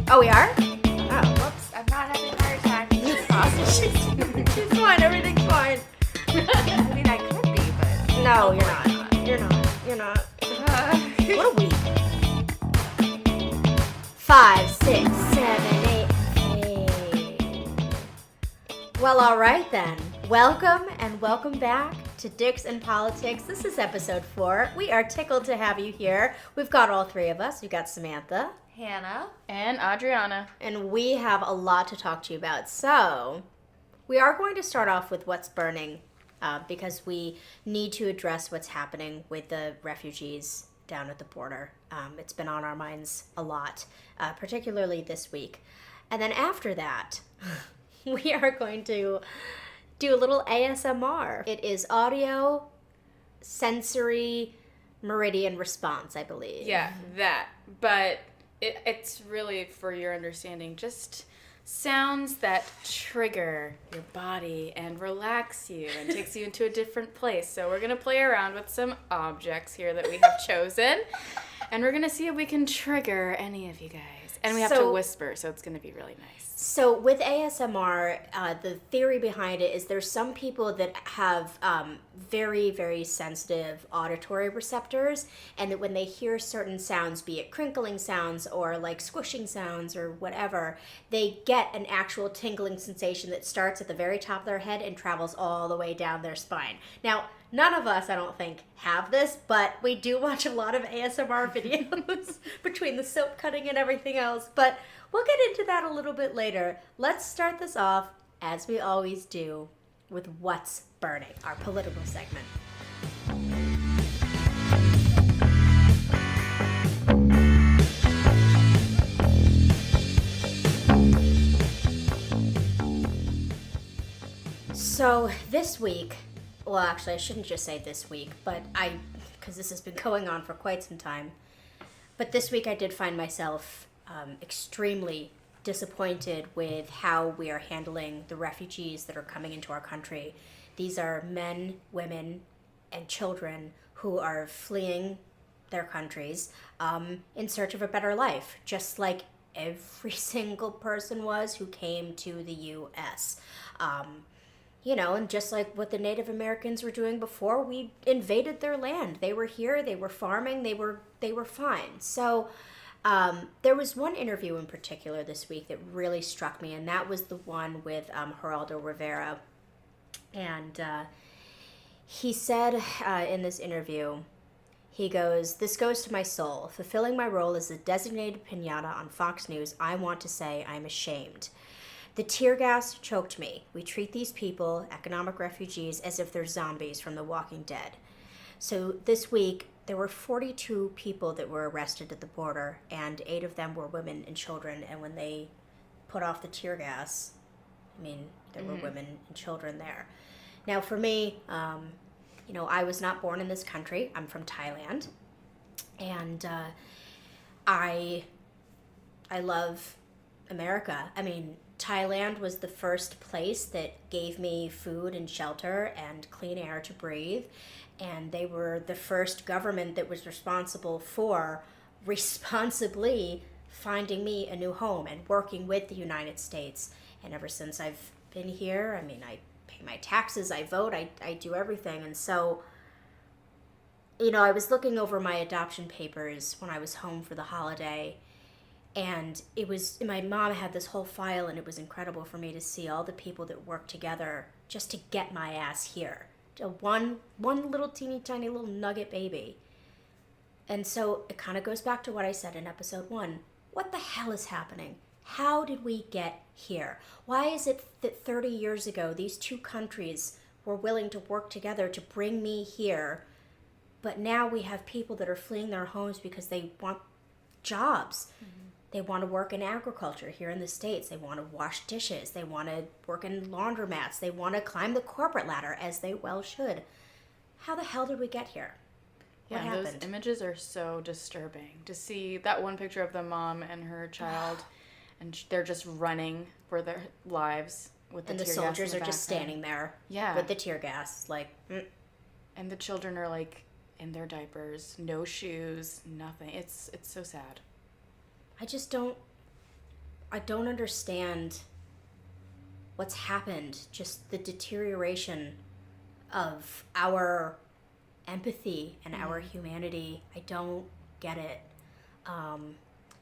Oh, we are? Oh, whoops. I'm not having a heart attack. She's fine. Everything's fine. I mean, I could be, but... No, you're not. You're not. What a week. 5, 6, 7, 8. Well, all right then. Welcome back to Dicks and Politics. This is episode 4. We are tickled to have you here. We've got all three of us. We've got Samantha. Hannah. And Adriana. And we have a lot to talk to you about. So, we are going to start off with what's burning because we need to address what's happening with the refugees down at the border. It's been on our minds a lot, particularly this week. And then after that, we are going to do a little ASMR. It is audio, sensory, meridian response, I believe. Yeah, that. But it's really, for your understanding, just sounds that trigger your body and relax you and takes you into a different place. So we're going to play around with some objects here that we have chosen. And we're going to see if we can trigger any of you guys. And we have to whisper, so it's going to be really nice. So with ASMR, the theory behind it is there's some people that have very, very sensitive auditory receptors, and that when they hear certain sounds, be it crinkling sounds or like squishing sounds or whatever, they get an actual tingling sensation that starts at the very top of their head and travels all the way down their spine. Now, none of us, I don't think, have this, but we do watch a lot of ASMR videos between the soap cutting and everything else. But we'll get into that a little bit later. Let's start this off, as we always do, with What's Burning, our political segment. So this week, well, actually, I shouldn't just say this week, but because this has been going on for quite some time. But this week I did find myself extremely disappointed with how we are handling the refugees that are coming into our country. These are men, women, and children who are fleeing their countries in search of a better life, just like every single person was who came to the U.S., you know, and just like what the Native Americans were doing before we invaded their land. They were here, they were farming, they were fine. So there was one interview in particular this week that really struck me, and that was the one with Geraldo Rivera. And he said in this interview, he goes, "This goes to my soul. Fulfilling my role as a designated piñata on Fox News, I want to say I'm ashamed. The tear gas choked me. We treat these people, economic refugees, as if they're zombies from The Walking Dead." So this week, there were 42 people that were arrested at the border, and 8 of them were women and children. And when they put off the tear gas, I mean, there were women and children there. Now, for me, you know, I was not born in this country. I'm from Thailand, and I love America. I mean, Thailand was the first place that gave me food and shelter and clean air to breathe. And they were the first government that was responsible for responsibly finding me a new home and working with the United States. And ever since I've been here, I mean, I pay my taxes, I vote, I do everything. And so, you know, I was looking over my adoption papers when I was home for the holiday. And it was, my mom had this whole file, and it was incredible for me to see all the people that worked together just to get my ass here. One little teeny tiny little nugget baby. And so it kind of goes back to what I said in episode 1. What the hell is happening? How did we get here? Why is it that 30 years ago these two countries were willing to work together to bring me here, but now we have people that are fleeing their homes because they want jobs? Mm-hmm. They want to work in agriculture here in the States. They want to wash dishes. They want to work in laundromats. They want to climb the corporate ladder, as they well should. How the hell did we get here? What happened? Those images are so disturbing. To see that one picture of the mom and her child, and they're just running for their lives with the tear gas. And the soldiers are just standing there with the tear gas. And the children are like in their diapers, no shoes, nothing. It's so sad. I just don't I don't understand what's happened, just the deterioration of our empathy and our humanity. I don't get it.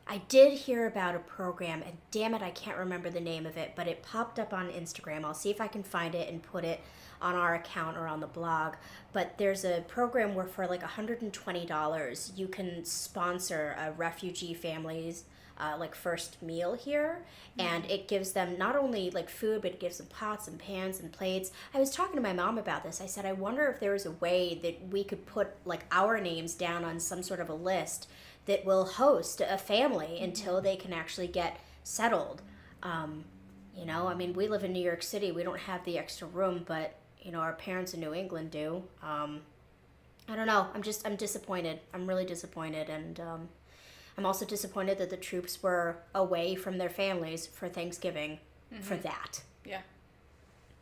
I did hear about a program, and damn it, I can't remember the name of it, but it popped up on Instagram. I'll see if I can find it and put it on our account or on the blog. But there's a program where for like $120, you can sponsor a refugee family's like first meal here, and it gives them not only like food, but it gives them pots and pans and plates. I was talking to my mom about this. I said, I wonder if there was a way that we could put like our names down on some sort of a list that will host a family until they can actually get settled. You know, I mean, we live in New York City. We don't have the extra room, but you know, our parents in New England do. I don't know. I'm disappointed. I'm really disappointed, and I'm also disappointed that the troops were away from their families for Thanksgiving for that. Yeah.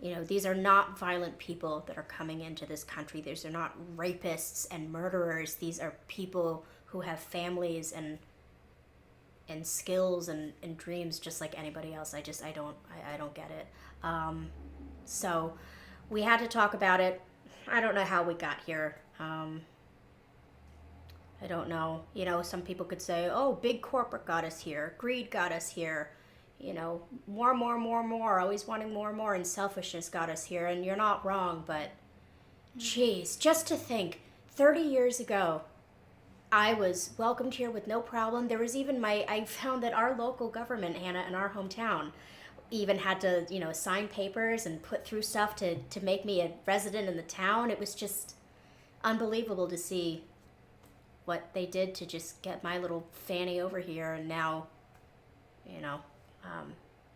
You know, these are not violent people that are coming into this country. These are not rapists and murderers. These are people who have families and skills and dreams just like anybody else. I don't get it. So we had to talk about it. I don't know how we got here. I don't know. You know, some people could say, oh, big corporate got us here. Greed got us here. You know, more, always wanting more, and selfishness got us here. And you're not wrong, but geez, just to think, 30 years ago, I was welcomed here with no problem. There was even I found that our local government, Hannah, in our hometown, even had to, you know, sign papers and put through stuff to make me a resident in the town. It was just unbelievable to see what they did to just get my little Fanny over here. And now, you know,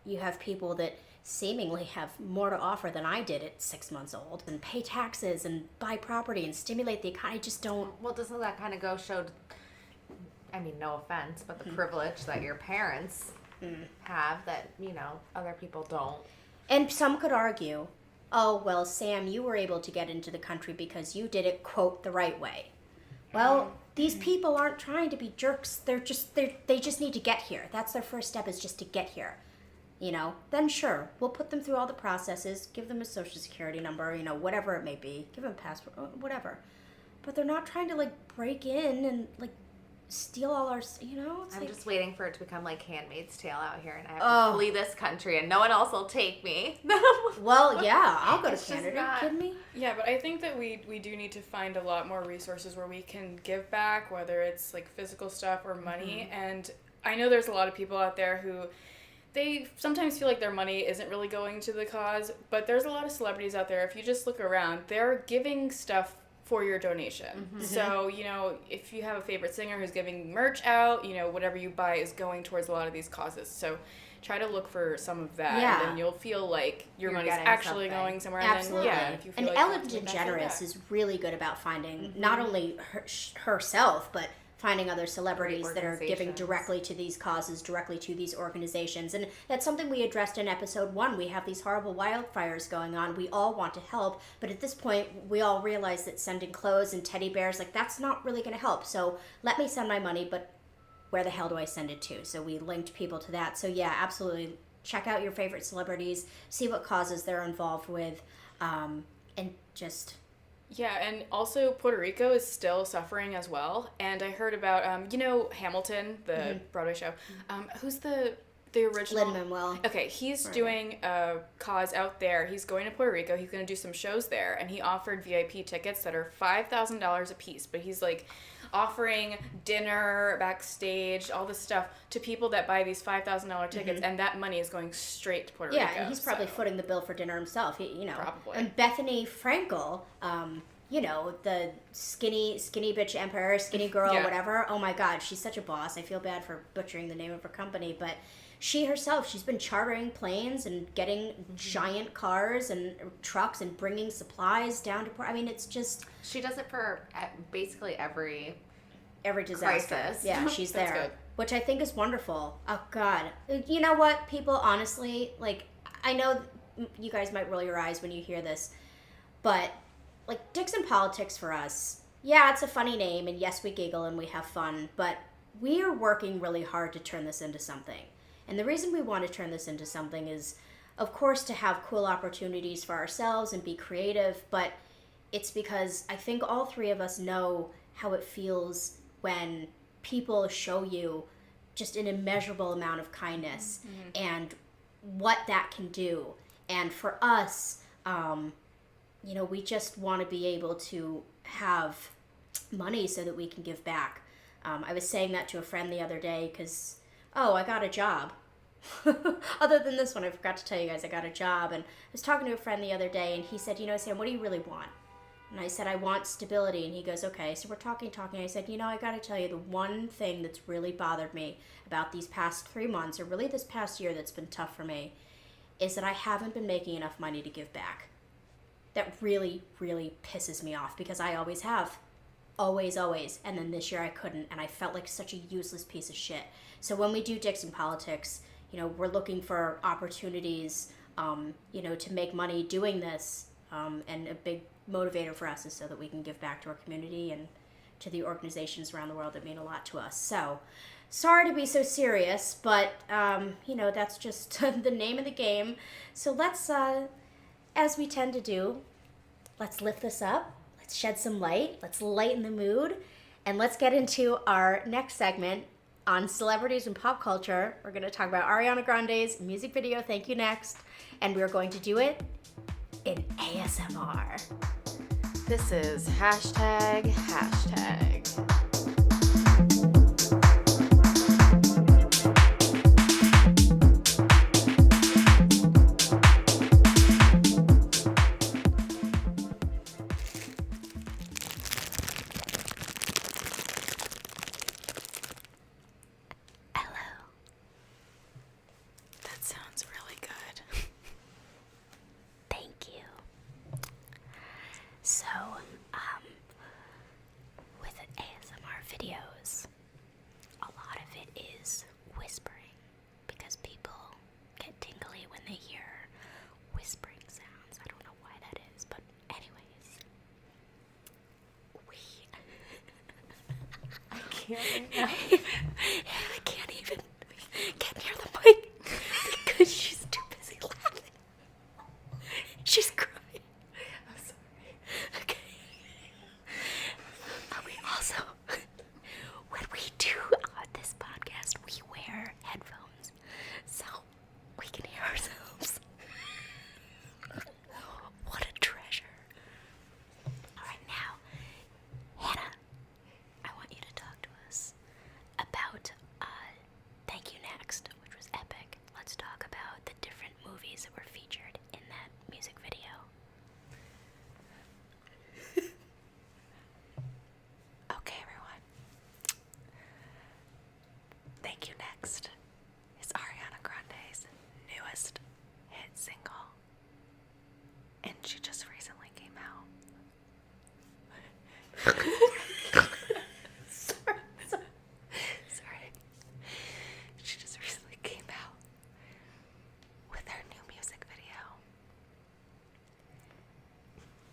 you have people that seemingly have more to offer than I did at 6 months old, and pay taxes and buy property and stimulate the economy. I just don't. Well, doesn't that kind of showed, I mean, no offense, but the privilege that your parents have that, you know, other people don't. And some could argue, oh, well, Sam, you were able to get into the country because you did it, quote, the right way. Well, these people aren't trying to be jerks. They just need to get here. That's their first step, is just to get here. You know, then sure, we'll put them through all the processes, give them a social security number, you know, whatever it may be, give them a passport, whatever. But they're not trying to like break in and like steal all our, you know? It's I'm like, just waiting for it to become like Handmaid's Tale out here, and I have to flee this country, and no one else will take me. well, yeah, I'll go to It's just Canada. not- Are you kidding me? Yeah, but I think that we do need to find a lot more resources where we can give back, whether it's like physical stuff or money. And I know there's a lot of people out there who they sometimes feel like their money isn't really going to the cause, but there's a lot of celebrities out there. If you just look around, they're giving stuff for your donation. So, you know, if you have a favorite singer who's giving merch out, you know, whatever you buy is going towards a lot of these causes. So try to look for some of that, Yeah. and then you'll feel like your You're money's getting actually something. going somewhere. Absolutely. And then, if you feel And like Ellen that's what- DeGeneres that's is really good about finding not only herself, but finding other celebrities that are giving organizations. directly to these causes, directly to these organizations. And that's something we addressed in episode 1. We have these horrible wildfires going on. We all want to help, but at this point, we all realize that sending clothes and teddy bears, like, that's not really going to help. So let me send my money, but where the hell do I send it to? So we linked people to that. So yeah, absolutely. Check out your favorite celebrities, see what causes they're involved with, and just... Yeah, and also Puerto Rico is still suffering as well. And I heard about, you know, Hamilton, the Broadway show. Who's the original? Lin-Manuel. Okay, he's doing a cause out there. He's going to Puerto Rico. He's going to do some shows there. And he offered VIP tickets that are $5,000 a piece. But he's like offering dinner, backstage, all this stuff to people that buy these $5,000 tickets. And that money is going straight to Puerto Rico. Yeah, and he's probably so. footing the bill for dinner himself. You know, Probably. And Bethany Frankel, you know, the skinny bitch empire, skinny girl, Yeah. whatever. Oh my God, she's such a boss. I feel bad for butchering the name of her company, but she herself, she's been chartering planes and getting giant cars and trucks and bringing supplies down to Port. I mean, it's just She does it for basically every disaster. crisis. Yeah, she's That's there, good. which I think is wonderful. Oh God, you know what, people? Honestly, like, I know you guys might roll your eyes when you hear this, but like, Dixon Politics for us, yeah, it's a funny name, and yes, we giggle and we have fun, but we are working really hard to turn this into something. And the reason we want to turn this into something is, of course, to have cool opportunities for ourselves and be creative, but it's because I think all three of us know how it feels when people show you just an immeasurable amount of kindness and what that can do. And for us, we just want to be able to have money so that we can give back. I was saying that to a friend the other day because, I got a job. Other than this one, I forgot to tell you guys I got a job. And I was talking to a friend the other day, and he said, Sam, what do you really want? And I said, I want stability. And he goes, okay. So we're talking. I said, I got to tell you, the one thing that's really bothered me about these past 3 months, or really this past year that's been tough for me, is that I haven't been making enough money to give back. That really, really pisses me off because I always have. Always. And then this year I couldn't, and I felt like such a useless piece of shit. So when we do Dicks in Politics, we're looking for opportunities, to make money doing this. And a big motivator for us is so that we can give back to our community and to the organizations around the world that mean a lot to us. So, sorry to be so serious, but, that's just the name of the game. So let's, as we tend to do, let's lift this up. Let's shed some light. Let's lighten the mood. And let's get into our next segment on celebrities and pop culture. We're going to talk about Ariana Grande's music video, Thank You Next. And we're going to do it in ASMR. This is hashtag. That sounds really good. Thank you. So, with ASMR videos, a lot of it is whispering because people get tingly when they hear whispering sounds. I don't know why that is, but anyways, I can't. I can't even get near the mic because she's too busy laughing. She's crying. I'm sorry. Okay. We also, when we do this podcast, we wear headphones so we can hear ourselves. What a treasure. All right, now, Hannah, I want you to talk to us about Thank You Next, which was epic. Let's talk about the different movies that were featured in that music video. Okay, everyone. Thank You Next is Ariana Grande's newest hit single. And she just recently came out. Sorry. She just recently came out with her new music video.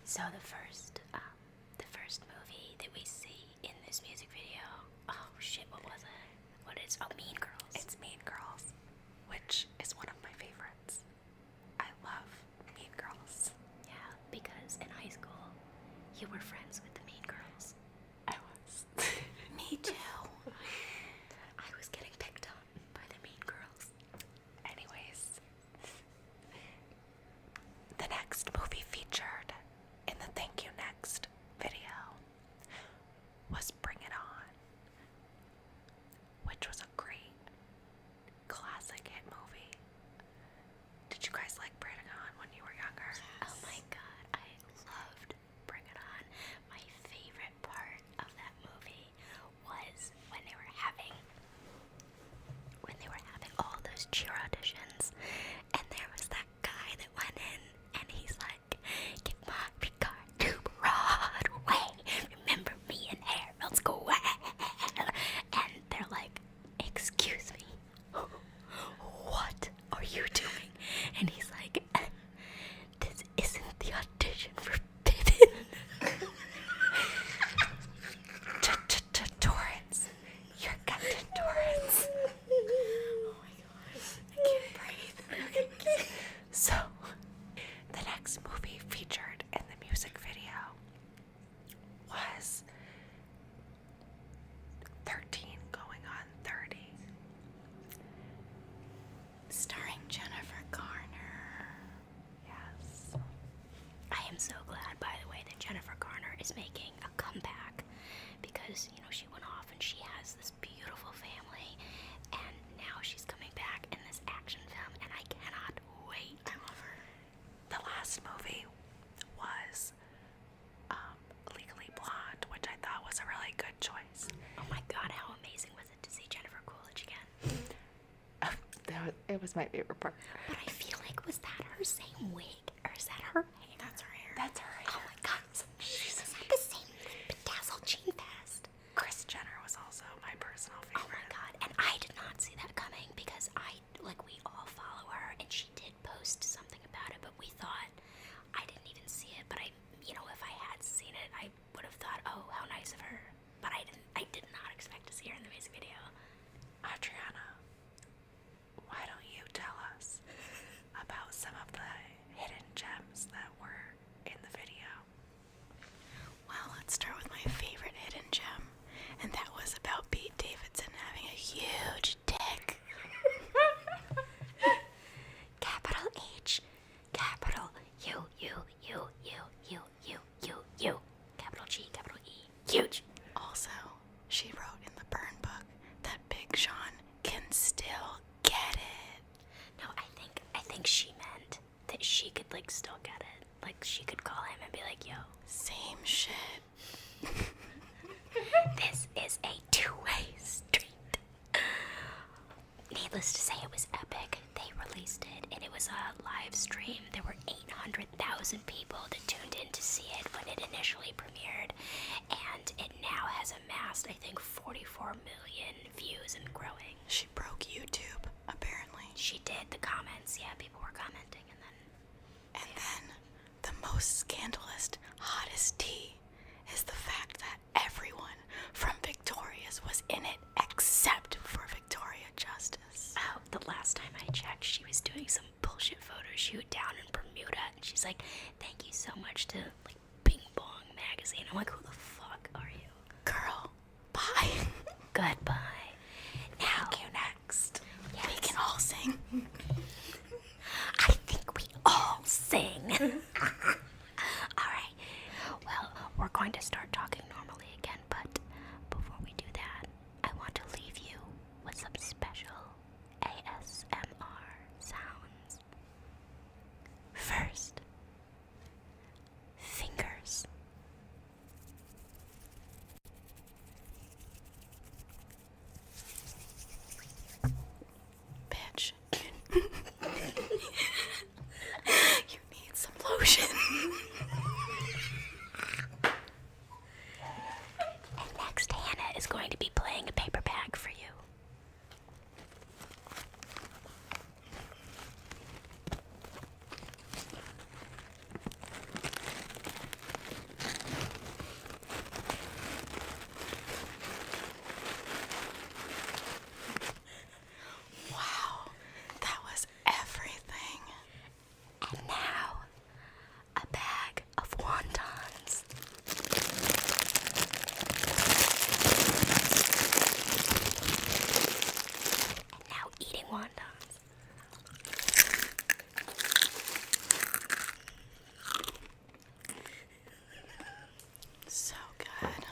So the first movie that we see in this music video, oh shit, what was it? What is, Mean Girls. It's Mean Girls, which is one of my favorites. I love Mean Girls. Yeah, because in high school, you were friends with the Mean Girls. I was. Me too. I was getting picked on by the Mean Girls. Anyways, the next movie featured in the Thank You Next video was Bring It On, which was a great is making a comeback because, she went off and she has this beautiful family, and now she's coming back in this action film, and I cannot wait. I love her. The last movie was Legally Blonde, which I thought was a really good choice. Oh my god, how amazing was it to see Jennifer Coolidge again? It was my favorite part. But I feel like, was that her same wig? Or is that her hair? That's her hair. That's her hair. Oh my god, she's like the same bedazzled jean vest. Kris Jenner was also my personal favorite. Oh my god, and I did not see that coming because we all follow her, and she did post something about it, but we thought, I didn't even see it, but if I had seen it, I would have thought, oh, how nice of her. But I did not expect to see her in the music video. Adriana, why don't you tell us about some of the hidden gems that were in the video? Well, let's start with my favorite hidden gem, and that was about Pete Davidson having a huge dick. Capital H, capital U, U, U, U, U, U, U, U, capital G, capital E, huge. Also, she wrote in the burn book that Big Sean can still get it. No, I think she meant that she could still get it. Like she could call him and be like, yo, Same shit. this is a two-way street. Needless to say, it was epic. They released it, and it was a live stream. There were 800,000 people that tuned in to see it when it initially premiered, and it now has amassed, I think, 44 million views and growing. She broke YouTube, apparently. She did. The comments, yeah, people were commenting, and And then, the most scandalous, hottest tea is the fact that everyone from Victoria's was in it except for Victoria Justice. oh, the last time I checked, she was doing some bullshit photo shoot down in Bermuda, and she's like, thank you so much to Bing Bong magazine. I'm like, who the fuck are you? Girl, bye. Goodbye. Now, Thank you, next. yes, We can all sing. I think we all sing. Alright, well, we're going to start talking normally again, but before we do that, I want to leave you with some special ASMR sounds. First, fingers. Bitch. You need some lotion. And next, Hannah is going to be playing a paper bag for you. Wow, that was everything. And now, a bag of wontons. And now eating wontons. So good.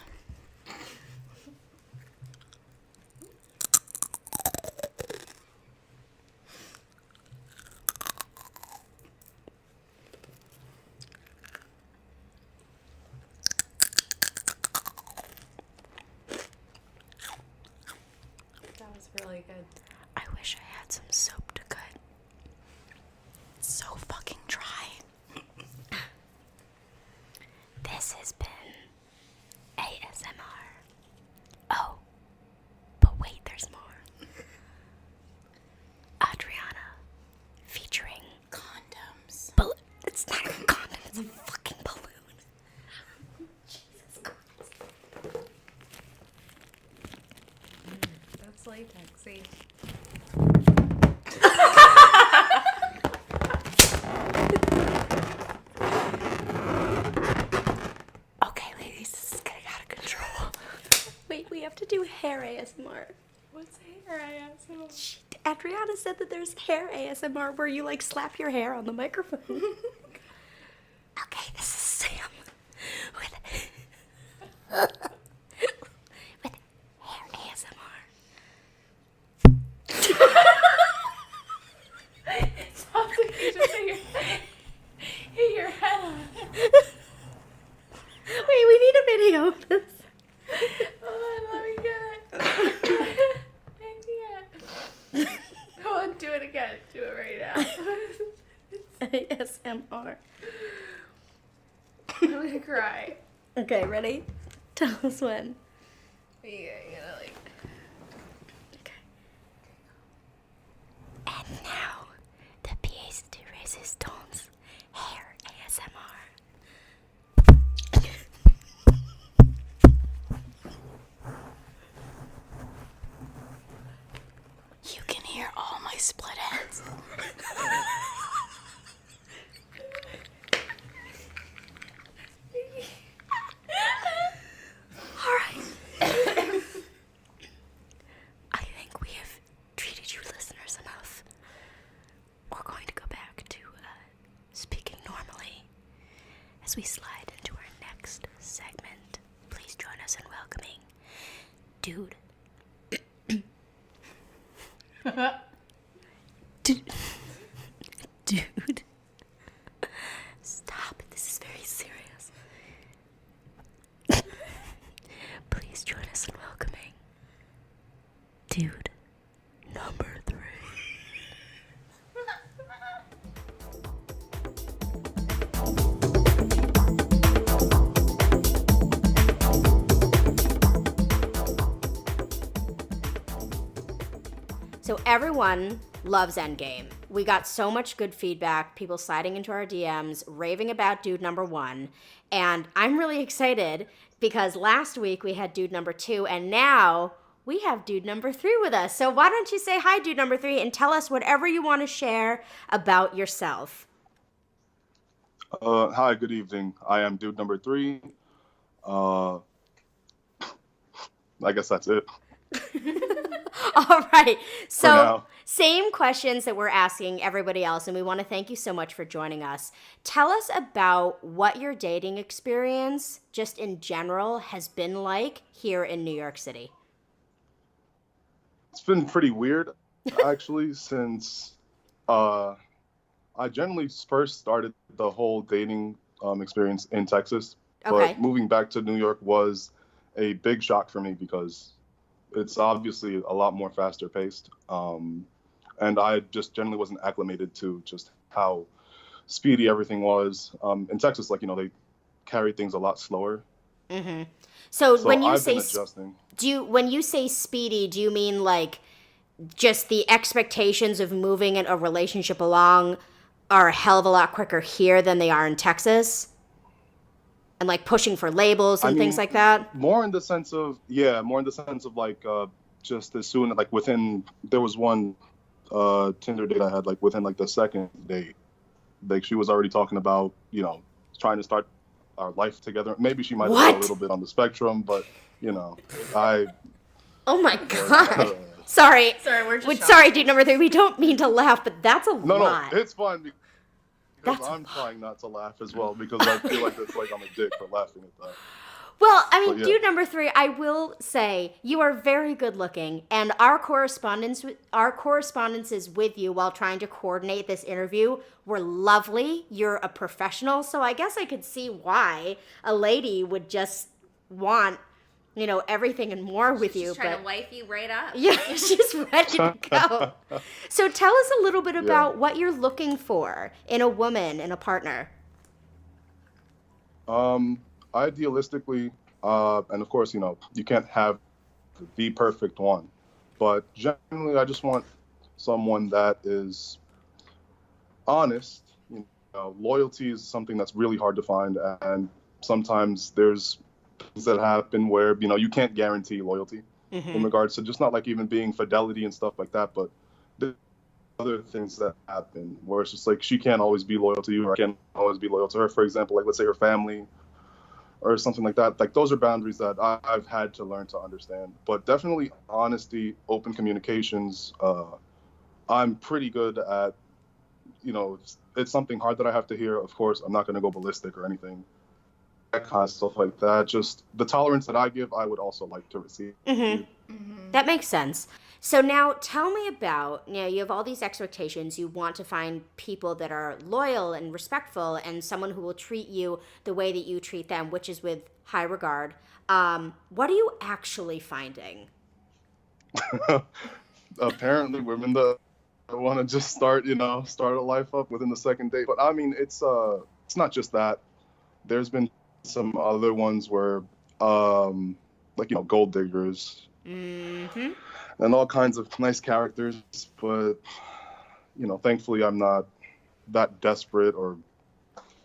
That was really good. I wish I had some soap to cut. It's so fucking dry. This has been ASMR. Oh, but wait, there's more. Adriana, featuring Condoms. It's not a condom, it's a fucking balloon. Jesus Christ. That's latexy. Okay, ladies, this is getting out of control. Wait, we have to do hair ASMR. What's hair ASMR? Adriana said that there's hair ASMR where you slap your hair on the microphone. Okay, this is Sam with Do it again. Do it right now. ASMR. I'm gonna cry. Okay, ready? Tell us when. Yeah, you gotta like. Okay. And now, the pièce de résistance, hair ASMR. You can hear all my split ends. All right. I think we have treated you listeners enough. We're going to go back to speaking normally as we slide into our next segment. Please join us in welcoming Dude. Dude. Stop. This is very serious. Please join us in welcoming Dude number 3. So everyone loves Endgame. We got so much good feedback, people sliding into our DMs, raving about Dude number 1. And I'm really excited because last week we had Dude number 2, and now we have Dude number 3 with us. So why don't you say hi, Dude number 3, and tell us whatever you want to share about yourself. Hi, good evening. I am Dude number 3. I guess that's it. All right. So now. same questions that we're asking everybody else, and we want to thank you so much for joining us. Tell us about what your dating experience, just in general, has been like here in New York City. It's been pretty weird, actually, since I generally first started the whole dating experience in Texas. Okay. But moving back to New York was a big shock for me because it's obviously a lot more faster paced. And I just generally wasn't acclimated to just how speedy everything was. In Texas, like, they carry things a lot slower. Mm-hmm. So when you I've say been adjusting. when you say speedy, do you mean like just the expectations of moving a relationship along are a hell of a lot quicker here than they are in Texas? And like pushing for labels and things like that? More in the sense of like just as soon, like there was one Tinder date I had, like within like the second date, like she was already talking about, trying to start our life together. Maybe she might have been a little bit on the spectrum, but I. Oh my God. Sorry. Sorry, we're just sorry, Dude number 3. We don't mean to laugh, but that's a lot. No, it's fine because I'm trying not to laugh as well because I feel like it's like I'm a dick for laughing at that. Well, I mean, But, yeah. Dude number 3, I will say you are very good looking, and our correspondences with you while trying to coordinate this interview were lovely. You're a professional, so I guess I could see why a lady would just want, everything and more with you. She's trying to wife you right up. Yeah, she's ready to go. So tell us a little bit about what you're looking for in a woman, in a partner. Idealistically, and of course, you can't have the perfect one, but generally, I just want someone that is honest. Loyalty is something that's really hard to find, and sometimes there's things that happen where you can't guarantee loyalty in regards to just not like even being fidelity and stuff like that, but there's other things that happen where it's just like she can't always be loyal to you, or I can't always be loyal to her. For example, like let's say her family or something like that. Like those are boundaries that I've had to learn to understand. But definitely honesty, open communications. I'm pretty good at, it's something hard that I have to hear. Of course, I'm not going to go ballistic or anything. That kind of stuff like that. Just the tolerance that I give, I would also like to receive. That makes sense. So now tell me about, you have all these expectations. You want to find people that are loyal and respectful and someone who will treat you the way that you treat them, which is with high regard. What are you actually finding? Apparently, women want to just start a life up within the second date. But I mean, it's not just that. There's been some other ones where, like, gold diggers Mm-hmm. and all kinds of nice characters. But, thankfully I'm not that desperate or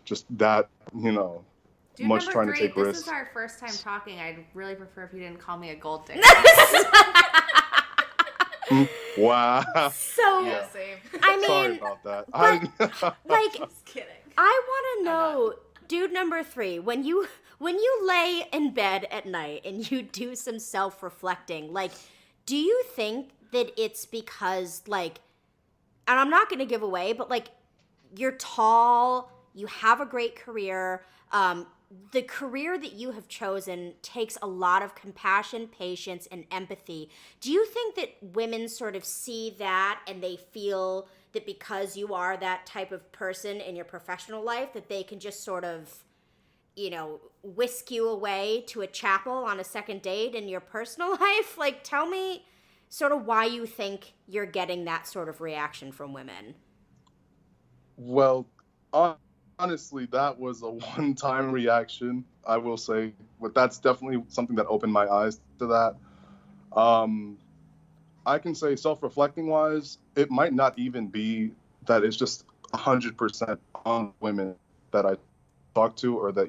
just that, Dude much number trying to 3, take this risks. is our first time talking. I'd really prefer if you didn't call me a gold digger. Wow. So, Yeah. Same. I Sorry mean, about that. like, Just kidding. I want to know, dude number 3, when you lay in bed at night and you do some self-reflecting, like, do you think that it's because, like, and I'm not going to give away, but, like, you're tall, you have a great career, the career that you have chosen takes a lot of compassion, patience, and empathy. Do you think that women sort of see that and they feel that because you are that type of person in your professional life that they can just sort of, whisk you away to a chapel on a second date in your personal life? Like, tell me sort of why you think you're getting that sort of reaction from women. Well, honestly, that was a one-time reaction, I will say. But that's definitely something that opened my eyes to that. Um, I can say self-reflecting wise, it might not even be that it's just 100% on women that I talk to or that,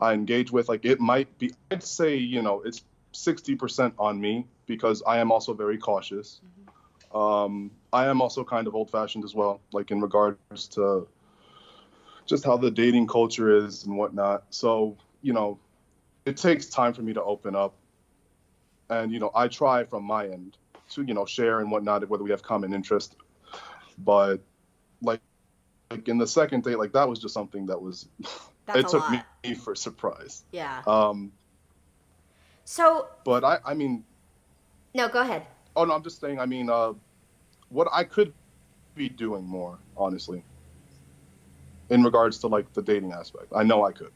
I engage with. Like, it might be, I'd say, it's 60% on me because I am also very cautious. I am also kind of old-fashioned as well, like in regards to just how the dating culture is and whatnot. So, it takes time for me to open up. And, I try from my end to, share and whatnot, whether we have common interest. But like in the second date, like that was just something that was, That's it a took lot. me for surprise. Yeah. Um, So, but I mean, no, go ahead. oh no, I'm just saying, I mean, what I could be doing more, honestly, in regards to like the dating aspect. I know I could.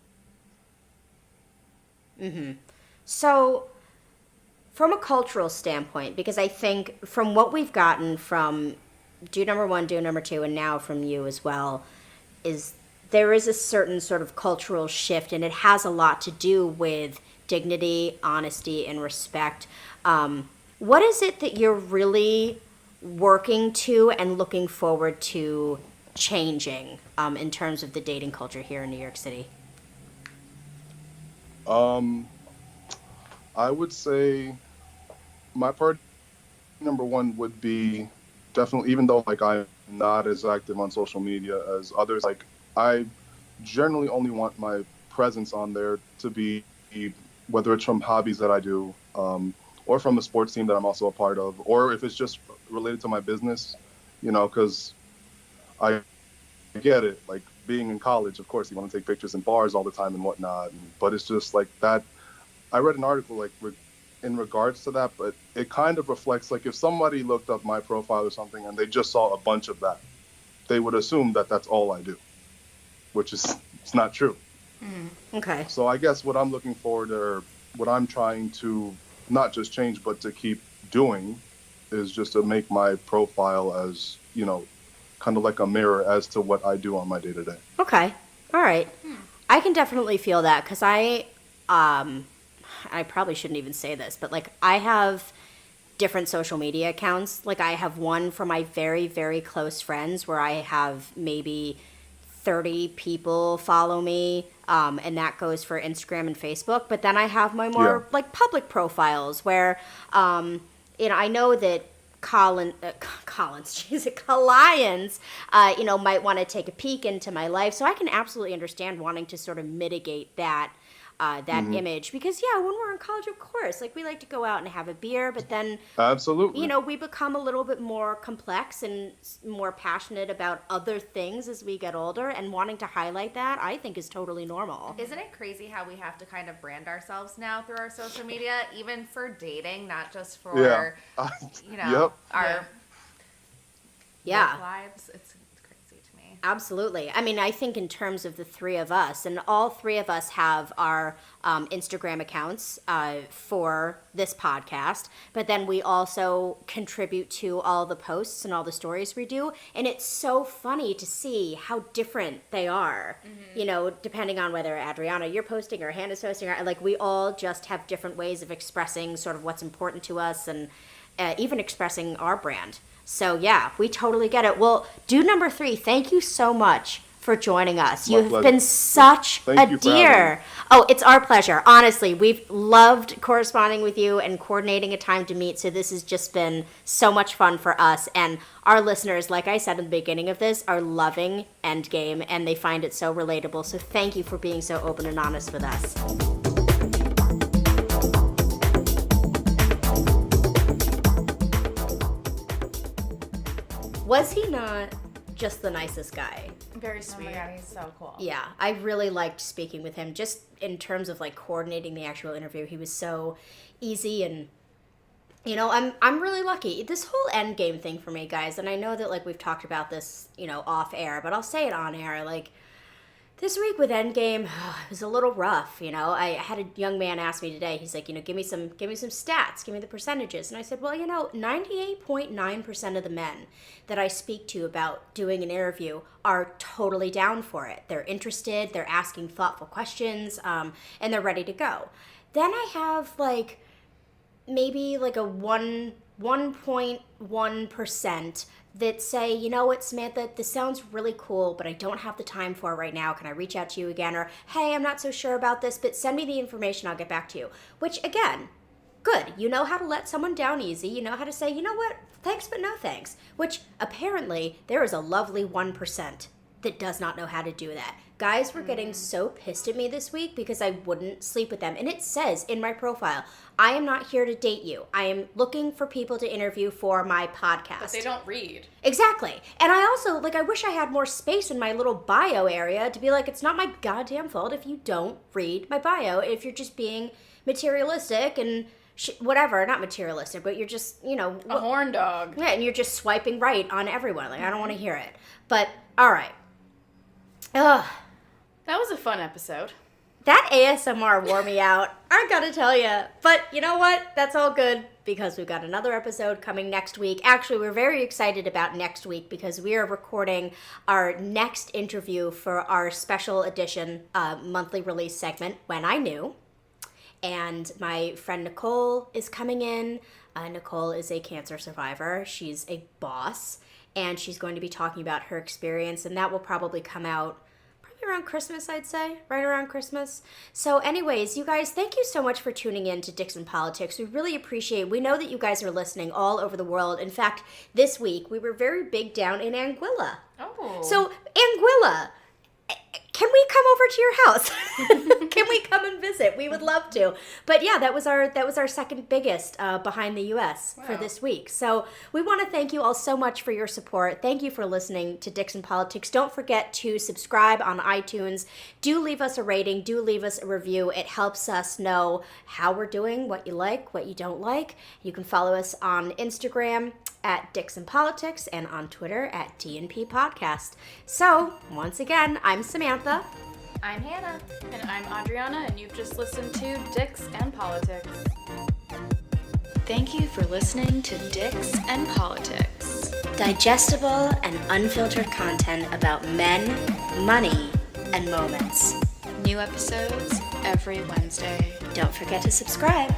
So, from a cultural standpoint, because I think from what we've gotten from dude number 1, dude number 2, and now from you as well, is there is a certain sort of cultural shift, and it has a lot to do with dignity, honesty, and respect. What is it that you're really working to and looking forward to changing in terms of the dating culture here in New York City? Um, I would say my part number one would be definitely, even though like I'm not as active on social media as others, like I generally only want my presence on there to be, whether it's from hobbies that I do, or from the sports team that I'm also a part of, or if it's just related to my business, because I get it. Like being in college, of course, you want to take pictures in bars all the time and whatnot. But it's just like that. I read an article like in regards to that, but it kind of reflects like if somebody looked up my profile or something and they just saw a bunch of that, they would assume that that's all I do, which is it's not true. Okay. So I guess what I'm looking forward to, or what I'm trying to not just change, but to keep doing, is just to make my profile as kind of like a mirror as to what I do on my day to day. Okay. All right. I can definitely feel that because I probably shouldn't even say this, but like I have different social media accounts. Like I have one for my very, very close friends where I have maybe 30 people follow me, and that goes for Instagram and Facebook. But then I have my more like public profiles where, I know that Collians, might want to take a peek into my life. So I can absolutely understand wanting to sort of mitigate that image because when we're in college, of course, like we like to go out and have a beer, but then Absolutely. we become a little bit more complex and more passionate about other things as we get older, and wanting to highlight that I think is totally normal. Isn't it crazy how we have to kind of brand ourselves now through our social media, even for dating, not just for Yep. our Yeah. work lives? It's crazy to me. Absolutely. I mean, I think in terms of the three of us, and all three of us have our Instagram accounts for this podcast, but then we also contribute to all the posts and all the stories we do. And it's so funny to see how different they are, you know, depending on whether Adriana, you're posting or Hannah's posting, or like we all just have different ways of expressing sort of what's important to us and even expressing our brand. So yeah, we totally get it. Well, dude number 3, thank you so much for joining us. My You've pleasure. been such Thank a you for having dear. me. Oh, it's our pleasure. Honestly, we've loved corresponding with you and coordinating a time to meet. So this has just been so much fun for us. And our listeners, like I said in the beginning of this, are loving Endgame and they find it so relatable. So thank you for being so open and honest with us. Was he not just the nicest guy? Very sweet. He's so cool. Yeah, I really liked speaking with him just in terms of like coordinating the actual interview. He was so easy and you know, I'm really lucky. This whole Endgame thing for me, guys, and I know that like we've talked about this, you know, off air, but I'll say it on air, like this week with Endgame, it was a little rough, you know. I had a young man ask me today. He's like, you know, give me some stats, give me the percentages. And I said, well, you know, 98.9% of the men that I speak to about doing an interview are totally down for it. They're interested, they're asking thoughtful questions, and they're ready to go. Then I have like maybe like a 1.1% that say, you know what, Samantha, this sounds really cool, but I don't have the time for it right now. Can I reach out to you again? Or, hey, I'm not so sure about this, but send me the information. I'll get back to you. Which, again, good. You know how to let someone down easy. You know how to say, you know what, thanks, but no thanks. Which, apparently, there is a lovely 1% that does not know how to do that. Guys were getting so pissed at me this week because I wouldn't sleep with them. And it says in my profile, I am not here to date you. I am looking for people to interview for my podcast. But they don't read. Exactly. And I also, like, I wish I had more space in my little bio area to be like, it's not my goddamn fault if you don't read my bio, if you're just being materialistic and whatever, not materialistic, but you're just, you know. A horn dog. Yeah, and you're just swiping right on everyone. Like, I don't want to hear it. But, all right. Ugh. That was a fun episode. That ASMR wore me out, I gotta tell you. But you know what? That's all good because we've got another episode coming next week. Actually, we're very excited about next week because we are recording our next interview for our special edition monthly release segment, When I Knew. And my friend Nicole is coming in. Nicole is a cancer survivor. She's a boss. And she's going to be talking about her experience. And that will probably come out around Christmas, I'd say, right around Christmas. So anyways, you guys, thank you so much for tuning in to Dixon Politics. We really appreciate, we know that you guys are listening all over the world. In fact, this week we were very big down in Anguilla. Oh. So Anguilla, can we come over to your house? Can we come and visit? We would love to. But yeah, that was our second biggest behind the U.S. for this week. So we want to thank you all so much for your support. Thank you for listening to Dixon Politics. Don't forget to subscribe on iTunes. Do leave us a rating. Do leave us a review. It helps us know how we're doing, what you like, what you don't like. You can follow us on Instagram at Dixon Politics and on Twitter at DNP Podcast. So, once again, I'm Samantha. I'm Hannah. And I'm Adriana, and you've just listened to Dix and Politics. Thank you for listening to Dix and Politics. Digestible and unfiltered content about men, money, and moments. New episodes every Wednesday. Don't forget to subscribe.